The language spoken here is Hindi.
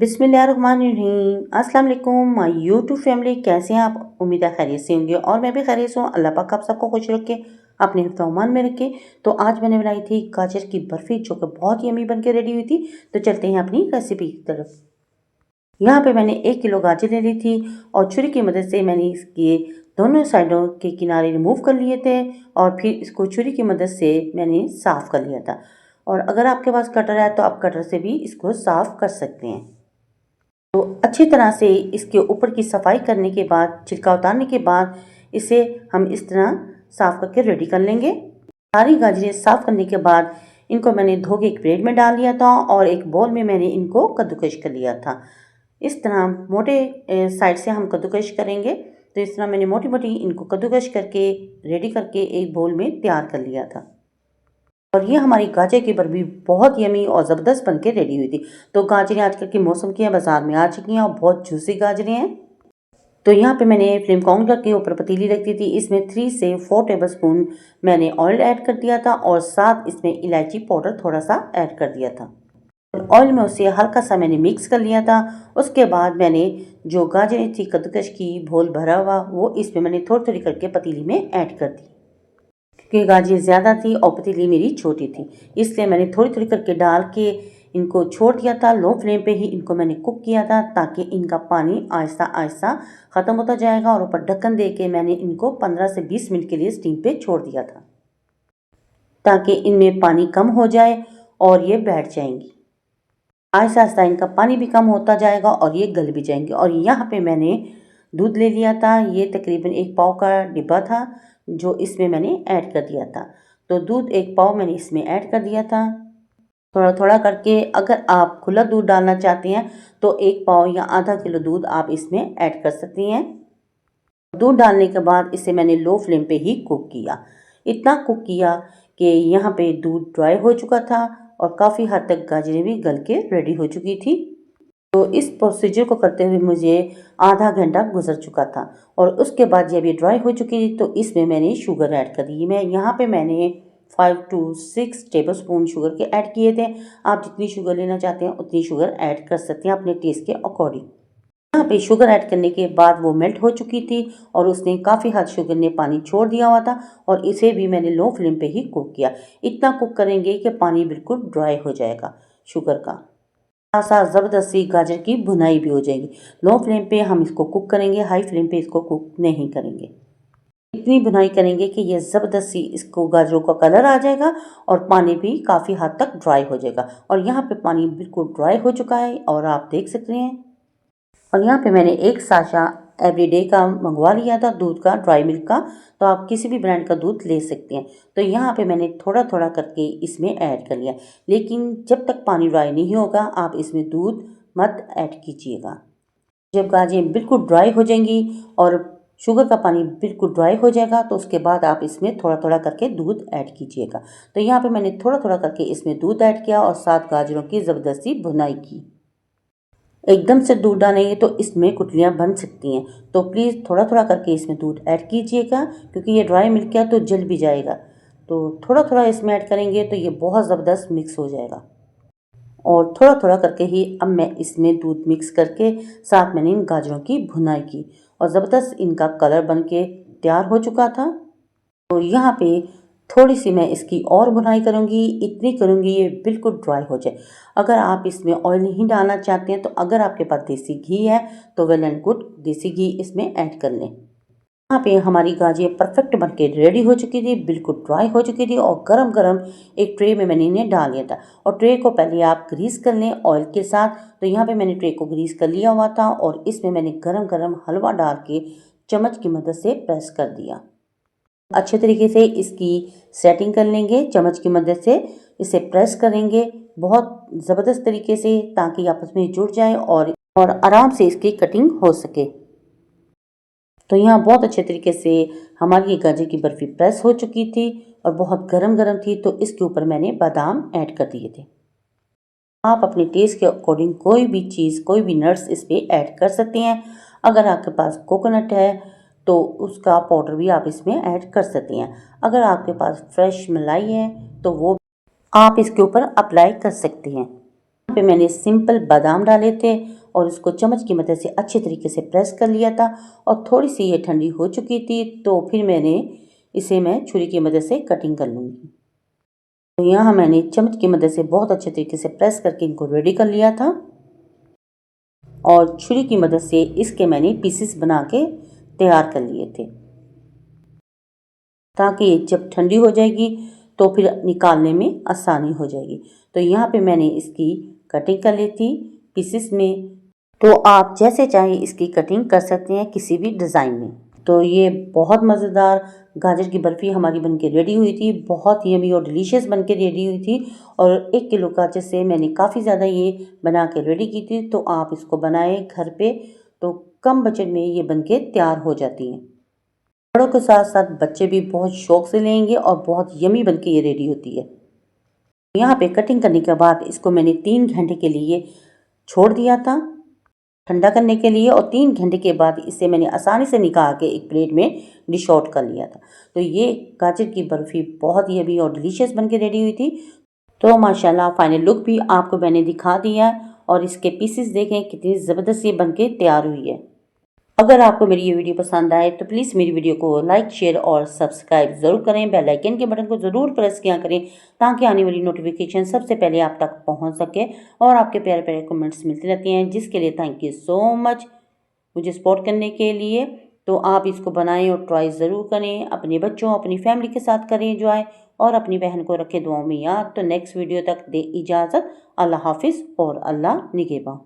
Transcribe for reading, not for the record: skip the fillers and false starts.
बिस्मिल्लाहिर्रहमानिर्रहीम। अस्सलाम वालेकुम माय यूट्यूब फैमिली, कैसे हैं आप? उम्मीद है खैरियत से होंगे और मैं भी खैरियत से हूँ। अल्लाह पाक आप सबको खुश रखे, अपने हिफ्ज़-ओ-अमान में रखे। तो आज मैंने बनाई थी गाजर की बर्फ़ी, जो कि बहुत ही यम्मी बन के रेडी हुई थी। तो चलते हैं अपनी रेसिपी की तरफ। यहाँ पे मैंने 1 किलो गाजर ले ली थी और छुरी की मदद से मैंने इसके दोनों साइडों के किनारे रिमूव कर लिए थे और फिर इसको छुरी की मदद से मैंने साफ़ कर लिया था। और अगर आपके पास कटर है तो आप कटर से भी इसको साफ़ कर सकते हैं। तो अच्छी तरह से इसके ऊपर की सफाई करने के बाद, छिलका उतारने के बाद इसे हम इस तरह साफ़ करके रेडी कर लेंगे। सारी गाजरें साफ़ करने के बाद इनको मैंने धो के एक प्लेट में डाल लिया था और एक बाउल में मैंने इनको कद्दूकश कर लिया था। इस तरह मोटे साइड से हम कद्दूकश करेंगे। तो इस तरह मैंने मोटी मोटी इनको कद्दूकश करके रेडी करके एक बाउल में तैयार कर लिया था। और ये हमारी गाजर की बर्फी बहुत यमी और ज़बरदस्त बनके रेडी हुई थी। तो गाजरें आजकल के मौसम की हैं, बाज़ार में आ चुकी हैं और बहुत जूसी गाजरें हैं। तो यहाँ पे मैंने फ्लेम को ऑन करके ऊपर पतीली रख दी थी। इसमें 3 से 4 टेबलस्पून मैंने ऑयल ऐड कर दिया था और साथ इसमें इलायची पाउडर थोड़ा सा ऐड कर दिया था। ऑयल में उसे हल्का सा मैंने मिक्स कर लिया था। उसके बाद मैंने जो गाजरें थी कद्दूकश की घोल भरा हुआ, वो इसमें मैंने थोड़ी थोड़ी करके पतीली में ऐड कर दी। क्योंकि गाजरें ज़्यादा थी और पतीली मेरी छोटी थी, इसलिए मैंने थोड़ी थोड़ी करके डाल के इनको छोड़ दिया था। लो फ्लेम पे ही इनको मैंने कुक किया था ताकि इनका पानी आहिस्ता आहिस्ता ख़त्म होता जाएगा। और ऊपर ढक्कन दे के मैंने इनको 15 से 20 मिनट के लिए स्टीम पे छोड़ दिया था ताकि इनमें पानी कम हो जाए और ये बैठ जाएंगी। आहिस्ता आहिस्ता इनका पानी भी कम होता जाएगा और ये गल भी जाएंगे। और यहाँ पे मैंने दूध ले लिया था, ये तकरीबन 1 पाव का डिब्बा था जो इसमें मैंने ऐड कर दिया था। तो दूध 1 पाव मैंने इसमें ऐड कर दिया था, थोड़ा थोड़ा करके। अगर आप खुला दूध डालना चाहते हैं तो 1 पाव या आधा किलो दूध आप इसमें ऐड कर सकती हैं। दूध डालने के बाद इसे मैंने लो फ्लेम पे ही कुक किया। इतना कुक किया कि यहाँ पे दूध ड्राई हो चुका था और काफ़ी हद तक गाजरें भी गल के रेडी हो चुकी थी। तो इस प्रोसीजर को करते हुए मुझे आधा घंटा गुजर चुका था और उसके बाद जब ये ड्राई हो चुकी थी तो इसमें मैंने शुगर ऐड कर दी। यहाँ पे मैंने 5 to 6 टेबलस्पून शुगर के ऐड किए थे। आप जितनी शुगर लेना चाहते हैं उतनी शुगर ऐड कर सकते हैं अपने टेस्ट के अकॉर्डिंग। यहाँ पे शुगर ऐड करने के बाद वो मेल्ट हो चुकी थी और उसने काफ़ी हद शुगर ने पानी छोड़ दिया हुआ था और इसे भी मैंने लो फ्लेम पे ही कुक किया। इतना कुक करेंगे कि पानी बिल्कुल ड्राई हो जाएगा शुगर का, साथ साथ ज़बरदस्त सी गाजर की भुनाई भी हो जाएगी। लो फ्लेम पे हम इसको कुक करेंगे, हाई फ्लेम पे इसको कुक नहीं करेंगे। इतनी भुनाई करेंगे कि ये ज़बरदस्त सी इसको गाजरों का कलर आ जाएगा और पानी भी काफ़ी हद तक ड्राई हो जाएगा। और यहाँ पे पानी बिल्कुल ड्राई हो चुका है और आप देख सकते हैं। और यहाँ पे मैंने 1 साशा एवरीडे का मंगवा लिया था दूध का, ड्राई मिल्क का। तो आप किसी भी ब्रांड का दूध ले सकते हैं। तो यहाँ पे मैंने थोड़ा थोड़ा करके इसमें ऐड कर लिया, लेकिन जब तक पानी ड्राई नहीं होगा आप इसमें दूध मत ऐड कीजिएगा। जब गाजरें बिल्कुल ड्राई हो जाएंगी और शुगर का पानी बिल्कुल ड्राई हो जाएगा तो उसके बाद आप इसमें थोड़ा थोड़ा करके दूध ऐड कीजिएगा। तो यहाँ पे मैंने थोड़ा थोड़ा करके इसमें दूध ऐड किया और साथ गाजरों की ज़बरदस्ती भुनाई की। एकदम से दूध डालेंगे तो इसमें गुठलियाँ बन सकती हैं, तो प्लीज़ थोड़ा थोड़ा करके इसमें दूध ऐड कीजिएगा क्योंकि ये ड्राई मिल्क है तो जल भी जाएगा। तो थोड़ा थोड़ा इसमें ऐड करेंगे तो ये बहुत ज़बरदस्त मिक्स हो जाएगा। और थोड़ा थोड़ा करके ही अब मैं इसमें दूध मिक्स करके साथ मैंने इन गाजरों की भुनाई की और ज़बरदस्त इनका कलर बन के तैयार हो चुका था। तो यहाँ पे थोड़ी सी मैं इसकी और भुनाई करूँगी, इतनी करूँगी ये बिल्कुल ड्राई हो जाए। अगर आप इसमें ऑयल नहीं डालना चाहते हैं तो अगर आपके पास देसी घी है तो वेल एंड गुड, देसी घी इसमें ऐड कर लें। यहाँ पे हमारी गाजरें परफेक्ट बनके रेडी हो चुकी थी, बिल्कुल ड्राई हो चुकी थी और गरम गरम एक ट्रे में मैंने इन्हें डाल लिया था। और ट्रे को पहले आप ग्रीस कर लें ऑयल के साथ। तो यहाँ पे मैंने ट्रे को ग्रीस कर लिया हुआ था और इसमें मैंने गरम गरम हलवा डाल के चम्मच की मदद से प्रेस कर दिया। अच्छे तरीके से इसकी सेटिंग कर लेंगे, चम्मच की मदद से इसे प्रेस करेंगे बहुत ज़बरदस्त तरीके से ताकि आपस में जुड़ जाए और आराम से इसकी कटिंग हो सके। तो यहाँ बहुत अच्छे तरीके से हमारी ये गाजर की बर्फ़ी प्रेस हो चुकी थी और बहुत गरम गरम थी। तो इसके ऊपर मैंने बादाम ऐड कर दिए थे। आप अपने टेस्ट के अकॉर्डिंग कोई भी चीज़, कोई भी नट्स इस पर ऐड कर सकते हैं। अगर आपके पास कोकोनट है तो उसका पाउडर भी आप इसमें ऐड कर सकते हैं। अगर आपके पास फ्रेश मलाई है तो वो आप इसके ऊपर अप्लाई कर सकते हैं। पे मैंने सिंपल बादाम डाले थे और इसको चम्मच की मदद से अच्छे तरीके से प्रेस कर लिया था और थोड़ी सी ये ठंडी हो चुकी थी तो फिर मैं छुरी की मदद से कटिंग कर लूँगी। तो यहाँ मैंने चम्मच की मदद से बहुत अच्छे तरीके से प्रेस करके इनको रेडी कर लिया था और छुरी की मदद से इसके मैंने पीसेस बना के तैयार कर लिए थे ताकि ये जब ठंडी हो जाएगी तो फिर निकालने में आसानी हो जाएगी। तो यहाँ पे मैंने इसकी कटिंग कर ली थी पीसेस में। तो आप जैसे चाहे इसकी कटिंग कर सकते हैं किसी भी डिज़ाइन में। तो ये बहुत मज़ेदार गाजर की बर्फ़ी हमारी बनके रेडी हुई थी, बहुत यमी और डिलीशियस बनके रेडी हुई थी और 1 किलो गाजर से मैंने काफ़ी ज़्यादा ये बना के रेडी की थी। तो आप इसको बनाएं घर पे, तो कम बजट में ये बनके तैयार हो जाती हैं। बड़ों के साथ साथ बच्चे भी बहुत शौक से लेंगे और बहुत यमी बनके ये रेडी होती है। यहाँ पे कटिंग करने के बाद इसको मैंने 3 घंटे के लिए छोड़ दिया था ठंडा करने के लिए और 3 घंटे के बाद इसे मैंने आसानी से निकाल के एक प्लेट में डिश आउट कर लिया था। तो ये गाजर की बर्फ़ी बहुत ही यमी और डिलीशियस बनके रेडी हुई थी। तो माशाल्लाह फाइनल लुक भी आपको मैंने दिखा दिया और इसके पीसेस देखें कितनी ज़बरदस्त ये बनके तैयार हुई है। अगर आपको मेरी ये वीडियो पसंद आए तो प्लीज़ मेरी वीडियो को लाइक, शेयर और सब्सक्राइब ज़रूर करें। बेल आइकन के बटन को ज़रूर प्रेस किया करें ताकि आने वाली नोटिफिकेशन सबसे पहले आप तक पहुंच सके और आपके प्यारे प्यारे कमेंट्स मिलती रहती हैं, जिसके लिए थैंक यू सो मच मुझे सपोर्ट करने के लिए। तो आप इसको बनाएं और ट्राई ज़रूर करें, अपने बच्चों अपनी फैमिली के साथ करें एंजॉय और अपनी बहन को रखें दुआओं में याद। तो नेक्स्ट वीडियो तक दे इजाज़त। अल्लाह हाफिज़ और अल्लाह निगहबान।